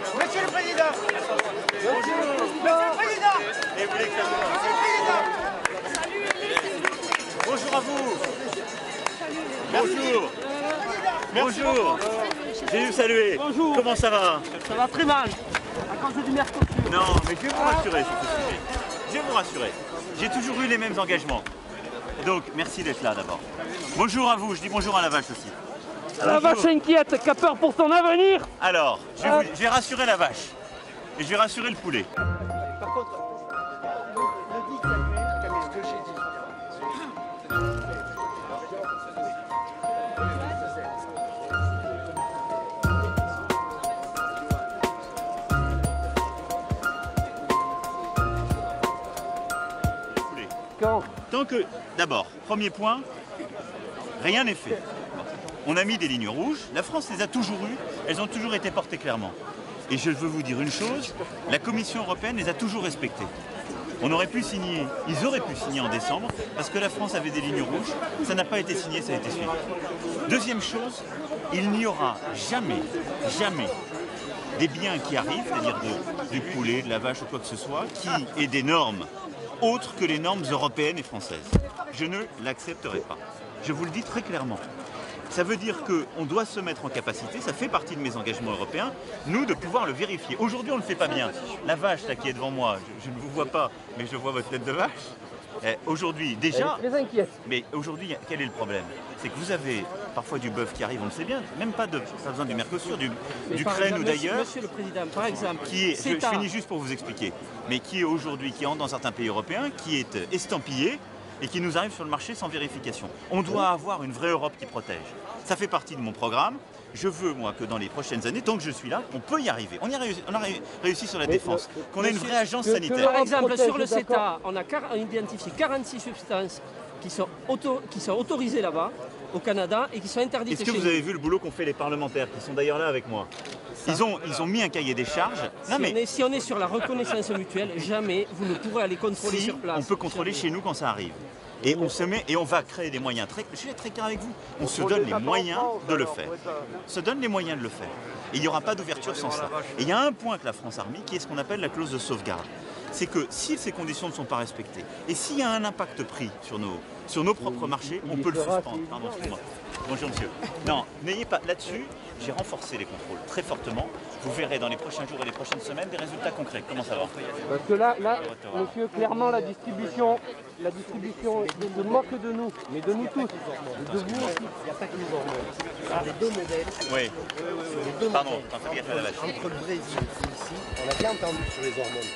Monsieur le Président. Monsieur le Président. Et vous voulez que Monsieur le Président. Bonjour à vous. Bonjour. Bonjour. J'ai vu saluer. Bonjour. Comment ça va? Ça va très mal, à cause du Mercosur. Non, mais je vais vous rassurer sur ce sujet. Je vais vous rassurer. J'ai toujours eu les mêmes engagements. Donc, merci d'être là d'abord. Bonjour à vous, je dis bonjour à la vache aussi. La vache inquiète, qui a peur pour son avenir. Alors, je vais rassurer la vache. Et je vais rassurer le poulet. Par contre, le dit ce que j'ai dit. Poulet. Quand? Tant que, d'abord, premier point, rien n'est fait. On a mis des lignes rouges, la France les a toujours eues, elles ont toujours été portées clairement. Et je veux vous dire une chose, la Commission européenne les a toujours respectées. On aurait pu signer, ils auraient pu signer en décembre, parce que la France avait des lignes rouges, ça n'a pas été signé, ça a été suivi. Deuxième chose, il n'y aura jamais, jamais des biens qui arrivent, c'est-à-dire du poulet, de la vache ou quoi que ce soit, qui aient des normes autres que les normes européennes et françaises. Je ne l'accepterai pas. Je vous le dis très clairement. Ça veut dire qu'on doit se mettre en capacité, ça fait partie de mes engagements européens, nous, de pouvoir le vérifier. Aujourd'hui, on ne le fait pas bien. La vache là, qui est devant moi, je ne vous vois pas, mais je vois votre tête de vache. Aujourd'hui, déjà... Elle est très inquiète. Mais aujourd'hui, quel est le problème? C'est que vous avez parfois du bœuf qui arrive, on le sait bien, même pas besoin du Mercosur, d'Ukraine ou d'ailleurs. Monsieur le Président, par exemple, Je finis juste pour vous expliquer, mais qui est aujourd'hui, qui entre dans certains pays européens, qui est estampillé et qui nous arrive sur le marché sans vérification. On doit avoir une vraie Europe qui protège. Ça fait partie de mon programme. Je veux, moi, que dans les prochaines années, tant que je suis là, on peut y arriver. On a réussi sur la défense, qu'on ait une vraie agence sanitaire. Par exemple, sur le CETA, on a identifié 46 substances qui sont autorisées là-bas, au Canada, et qui sont interdites chez nous. Est-ce que vous avez vu le boulot qu'ont fait les parlementaires, qui sont d'ailleurs là avec moi? Ils ont mis un cahier des charges. Si on est sur la reconnaissance mutuelle, jamais vous ne pourrez aller contrôler sur place. On peut contrôler chez nous quand ça arrive. Et on se met et on va créer des moyens. Je suis très clair avec vous. On se donne les moyens de le faire. On se donne les moyens de le faire. Et il n'y aura pas d'ouverture sans ça. Et il y a un point que la France a remis, qui est ce qu'on appelle la clause de sauvegarde. C'est que si ces conditions ne sont pas respectées, et s'il y a un impact prix sur nos propres marchés, on peut le suspendre. Pardon, excusez-moi. Bonjour monsieur. Non, n'ayez pas là-dessus, j'ai renforcé les contrôles très fortement. Vous verrez dans les prochains jours et les prochaines semaines des résultats concrets. Comment ça va? Parce que là, monsieur, clairement, la distribution se moque de nous, mais de nous tous. De vous aussi. Il n'y a pas que les hormones. Sur les deux modèles. Oui. Sur les deux Pardon, modèles. t'en fais gaffe à la vache. Entre le Brésil et ici, on a bien entendu sur les hormones.